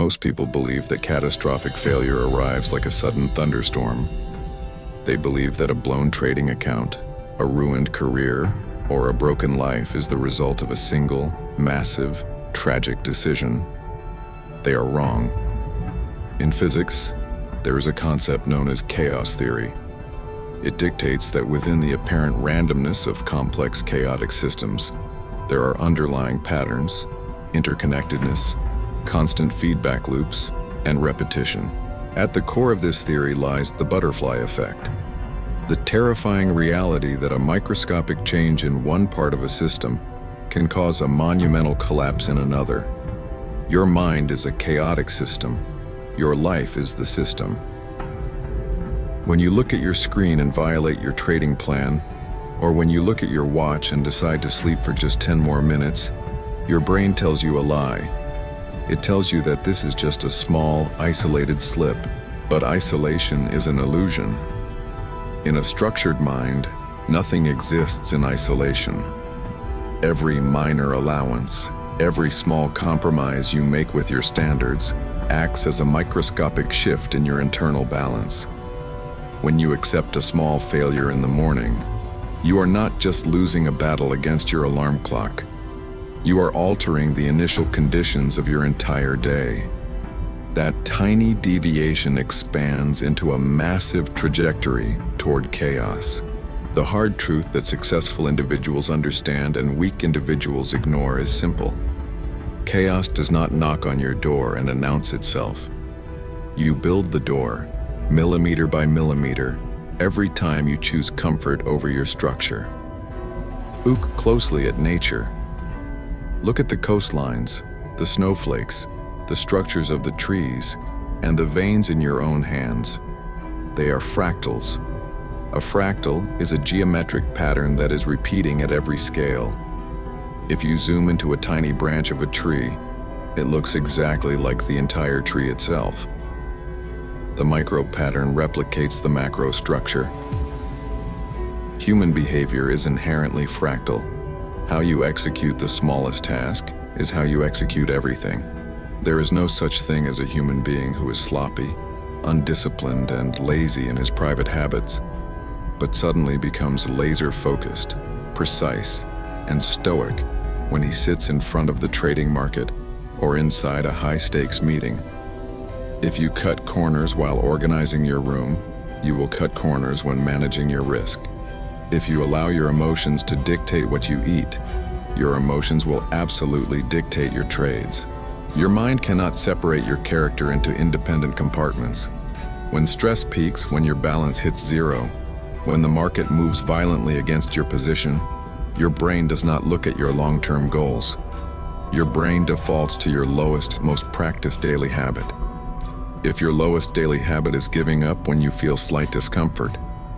Most people believe that catastrophic failure arrives like a sudden thunderstorm. They believe that a blown trading account, a ruined career, or a broken life is the result of a single, massive, tragic decision. They are wrong. In physics, there is a concept known as chaos theory. It dictates that within the apparent randomness of complex chaotic systems, there are underlying patterns, interconnectedness, constant feedback loops, and repetition. At the core of this theory lies the butterfly effect, the terrifying reality that a microscopic change in one part of a system can cause a monumental collapse in another. Your mind is a chaotic system. Your life is the system. When you look at your screen and violate your trading plan, or when you look at your watch and decide to sleep for just 10 more minutes, your brain tells you a lie. It tells you that this is just a small, isolated slip, but isolation is an illusion. In a structured mind, nothing exists in isolation. Every minor allowance, every small compromise you make with your standards acts as a microscopic shift in your internal balance. When you accept a small failure in the morning, you are not just losing a battle against your alarm clock. You are altering the initial conditions of your entire day. That tiny deviation expands into a massive trajectory toward chaos. The hard truth that successful individuals understand and weak individuals ignore is simple. Chaos does not knock on your door and announce itself. You build the door, millimeter by millimeter, every time you choose comfort over your structure. Look closely at nature. Look at the coastlines, the snowflakes, the structures of the trees, and the veins in your own hands. They are fractals. A fractal is a geometric pattern that is repeating at every scale. If you zoom into a tiny branch of a tree, it looks exactly like the entire tree itself. The micro pattern replicates the macro structure. Human behavior is inherently fractal. How you execute the smallest task is how you execute everything. There is no such thing as a human being who is sloppy, undisciplined, and lazy in his private habits, but suddenly becomes laser-focused, precise, and stoic when he sits in front of the trading market or inside a high-stakes meeting. If you cut corners while organizing your room, you will cut corners when managing your risk. If you allow your emotions to dictate what you eat, your emotions will absolutely dictate your trades. Your mind cannot separate your character into independent compartments. When stress peaks, when your balance hits zero, when the market moves violently against your position, your brain does not look at your long-term goals. Your brain defaults to your lowest, most practiced daily habit. If your lowest daily habit is giving up when you feel slight discomfort,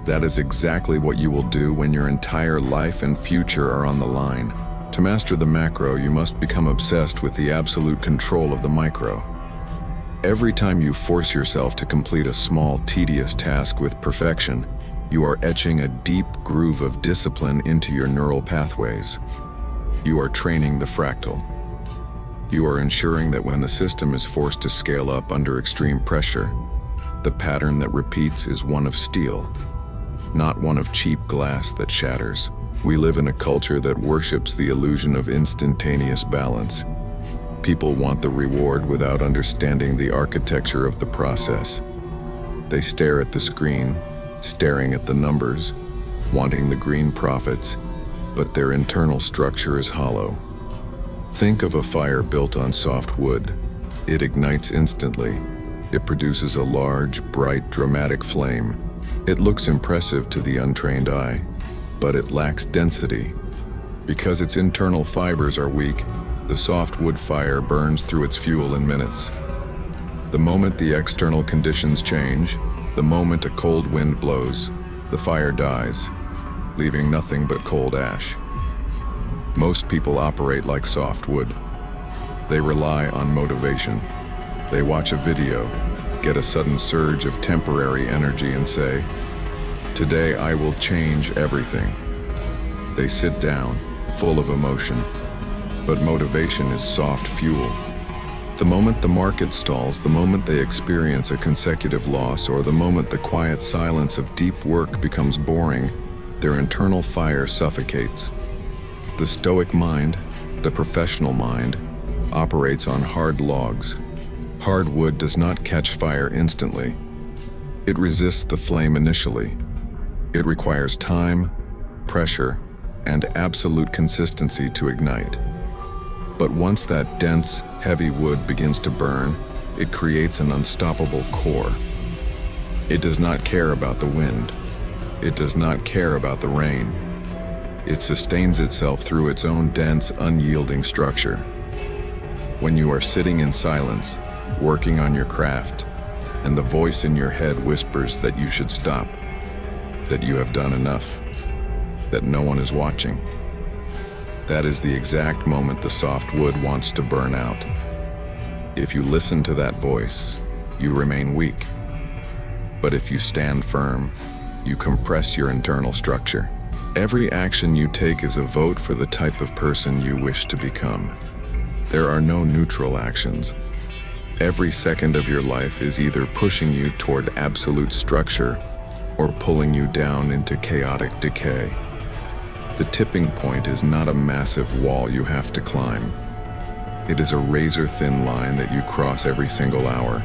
that is exactly what you will do when your entire life and future are on the line. To master the macro, you must become obsessed with the absolute control of the micro. Every time you force yourself to complete a small, tedious task with perfection, you are etching a deep groove of discipline into your neural pathways. You are training the fractal. You are ensuring that when the system is forced to scale up under extreme pressure, the pattern that repeats is one of steel, not one of cheap glass that shatters. We live in a culture that worships the illusion of instantaneous balance. People want the reward without understanding the architecture of the process. They stare at the screen, staring at the numbers, wanting the green profits, but their internal structure is hollow. Think of a fire built on soft wood. It ignites instantly. It produces a large, bright, dramatic flame. It looks impressive to the untrained eye, but it lacks density. Because its internal fibers are weak, the soft wood fire burns through its fuel in minutes. The moment the external conditions change, the moment a cold wind blows, the fire dies, leaving nothing but cold ash. Most people operate like soft wood. They rely on motivation. They watch a video, get a sudden surge of temporary energy and say, "Today I will change everything." They sit down, full of emotion. But motivation is soft fuel. The moment the market stalls, the moment they experience a consecutive loss, or the moment the quiet silence of deep work becomes boring, their internal fire suffocates. The Stoic mind, the professional mind, operates on hard logs. Hard wood does not catch fire instantly. It resists the flame initially. It requires time, pressure, and absolute consistency to ignite. But once that dense, heavy wood begins to burn, it creates an unstoppable core. It does not care about the wind. It does not care about the rain. It sustains itself through its own dense, unyielding structure. When you are sitting in silence, working on your craft, and the voice in your head whispers that you should stop, that you have done enough, that no one is watching, that is the exact moment the soft wood wants to burn out. If you listen to that voice, you remain weak. But if you stand firm, you compress your internal structure. Every action you take is a vote for the type of person you wish to become. There are no neutral actions. Every second of your life is either pushing you toward absolute structure or pulling you down into chaotic decay. The tipping point is not a massive wall you have to climb. It is a razor-thin line that you cross every single hour.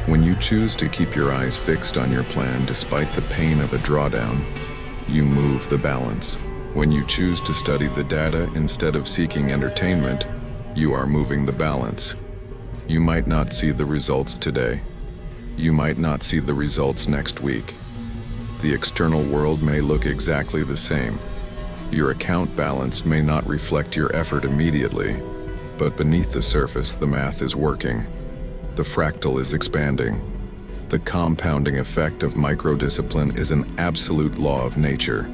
When you choose to keep your eyes fixed on your plan despite the pain of a drawdown, you move the balance. When you choose to study the data instead of seeking entertainment, you are moving the balance. You might not see the results today. You might not see the results next week. The external world may look exactly the same. Your account balance may not reflect your effort immediately, but beneath the surface, the math is working. The fractal is expanding. The compounding effect of micro-discipline is an absolute law of nature.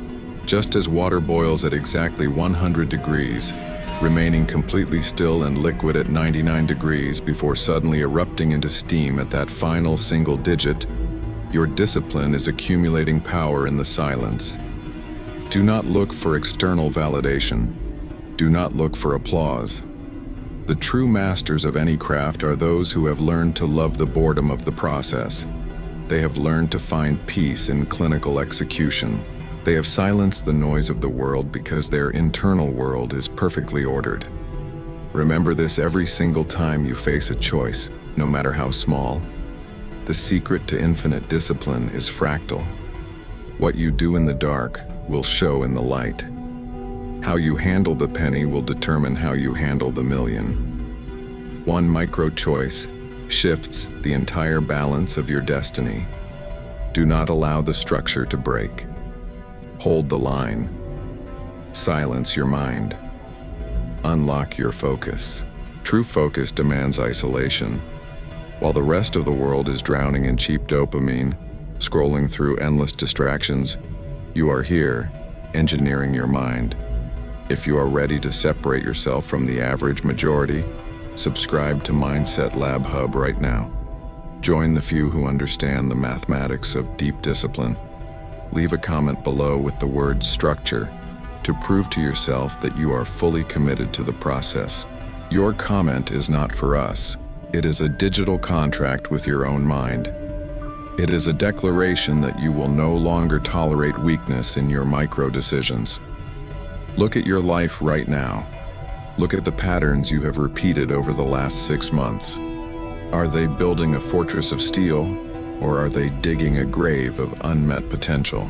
Just as water boils at exactly 100 degrees, remaining completely still and liquid at 99 degrees before suddenly erupting into steam at that final single digit, your discipline is accumulating power in the silence. Do not look for external validation. Do not look for applause. The true masters of any craft are those who have learned to love the boredom of the process. They have learned to find peace in clinical execution. They have silenced the noise of the world because their internal world is perfectly ordered. Remember this every single time you face a choice, no matter how small. The secret to infinite discipline is fractal. What you do in the dark will show in the light. How you handle the penny will determine how you handle the million. One micro-choice shifts the entire balance of your destiny. Do not allow the structure to break. Hold the line. Silence your mind. Unlock your focus. True focus demands isolation. While the rest of the world is drowning in cheap dopamine, scrolling through endless distractions, you are here, engineering your mind. If you are ready to separate yourself from the average majority, subscribe to MindsetLabHub right now. Join the few who understand the mathematics of deep discipline. Leave a comment below with the word structure to prove to yourself that you are fully committed to the process. Your comment is not for us. It is a digital contract with your own mind. It is a declaration that you will no longer tolerate weakness in your micro-decisions. Look at your life right now. Look at the patterns you have repeated over the last 6 months. Are they building a fortress of steel, or are they digging a grave of unmet potential?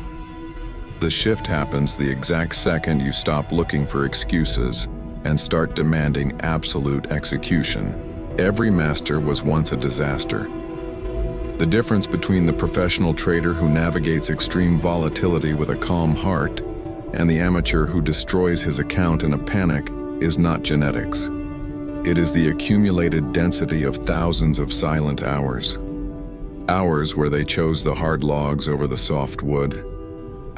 The shift happens the exact second you stop looking for excuses and start demanding absolute execution. Every master was once a disaster. The difference between the professional trader who navigates extreme volatility with a calm heart and the amateur who destroys his account in a panic is not genetics. It is the accumulated density of thousands of silent hours. Hours where they chose the hard logs over the soft wood.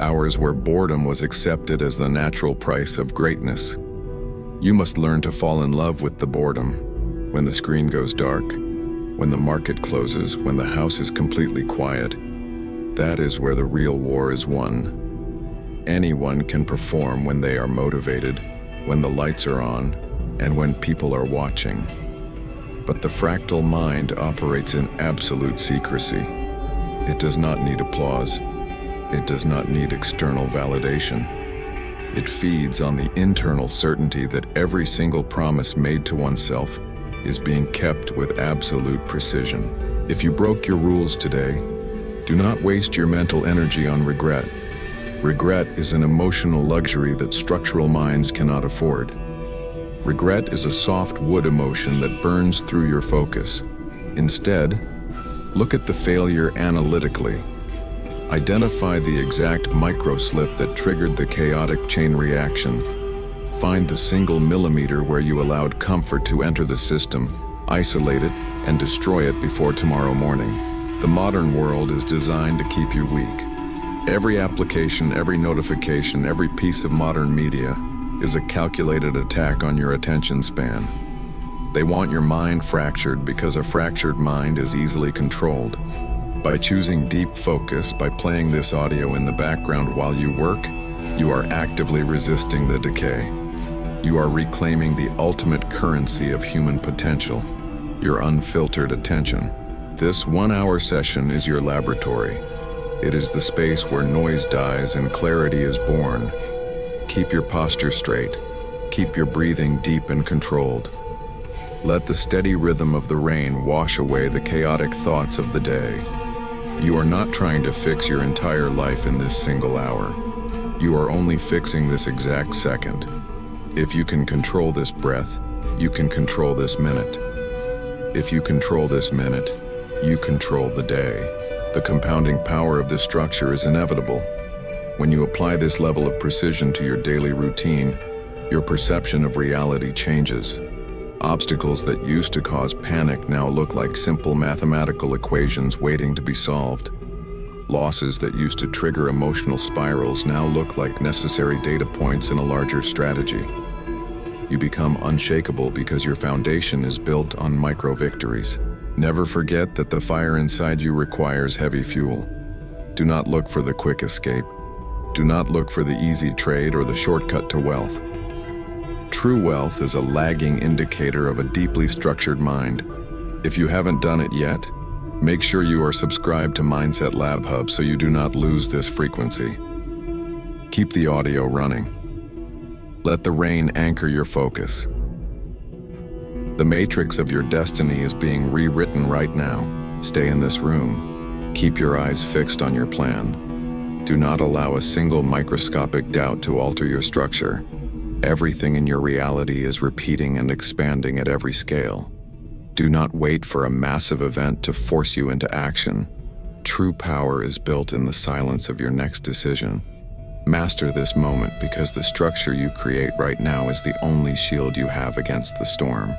Hours where boredom was accepted as the natural price of greatness. You must learn to fall in love with the boredom. When the screen goes dark, when the market closes, when the house is completely quiet, that is where the real war is won. Anyone can perform when they are motivated, when the lights are on, and when people are watching. But the fractal mind operates in absolute secrecy. It does not need applause. It does not need external validation. It feeds on the internal certainty that every single promise made to oneself is being kept with absolute precision. If you broke your rules today, do not waste your mental energy on regret. Regret is an emotional luxury that structural minds cannot afford. Regret is a soft wood emotion that burns through your focus. Instead, look at the failure analytically. Identify the exact micro-slip that triggered the chaotic chain reaction. Find the single millimeter where you allowed comfort to enter the system, isolate it, and destroy it before tomorrow morning. The modern world is designed to keep you weak. Every application, every notification, every piece of modern media is a calculated attack on your attention span. They want your mind fractured because a fractured mind is easily controlled. By choosing deep focus, by playing this audio in the background while you work, you are actively resisting the decay. You are reclaiming the ultimate currency of human potential, your unfiltered attention. This 1-hour session is your laboratory. It is the space where noise dies and clarity is born. Keep your posture straight. Keep your breathing deep and controlled. Let the steady rhythm of the rain wash away the chaotic thoughts of the day. You are not trying to fix your entire life in this single hour. You are only fixing this exact second. If you can control this breath, you can control this minute. If you control this minute, you control the day. The compounding power of this structure is inevitable. When you apply this level of precision to your daily routine, your perception of reality changes. Obstacles that used to cause panic now look like simple mathematical equations waiting to be solved. Losses that used to trigger emotional spirals now look like necessary data points in a larger strategy. You become unshakable because your foundation is built on micro-victories. Never forget that the fire inside you requires heavy fuel. Do not look for the quick escape. Do not look for the easy trade or the shortcut to wealth. True wealth is a lagging indicator of a deeply structured mind. If you haven't done it yet, make sure you are subscribed to MindsetLabHub so you do not lose this frequency. Keep the audio running. Let the rain anchor your focus. The matrix of your destiny is being rewritten right now. Stay in this room. Keep your eyes fixed on your plan. Do not allow a single microscopic doubt to alter your structure. Everything in your reality is repeating and expanding at every scale. Do not wait for a massive event to force you into action. True power is built in the silence of your next decision. Master this moment because the structure you create right now is the only shield you have against the storm.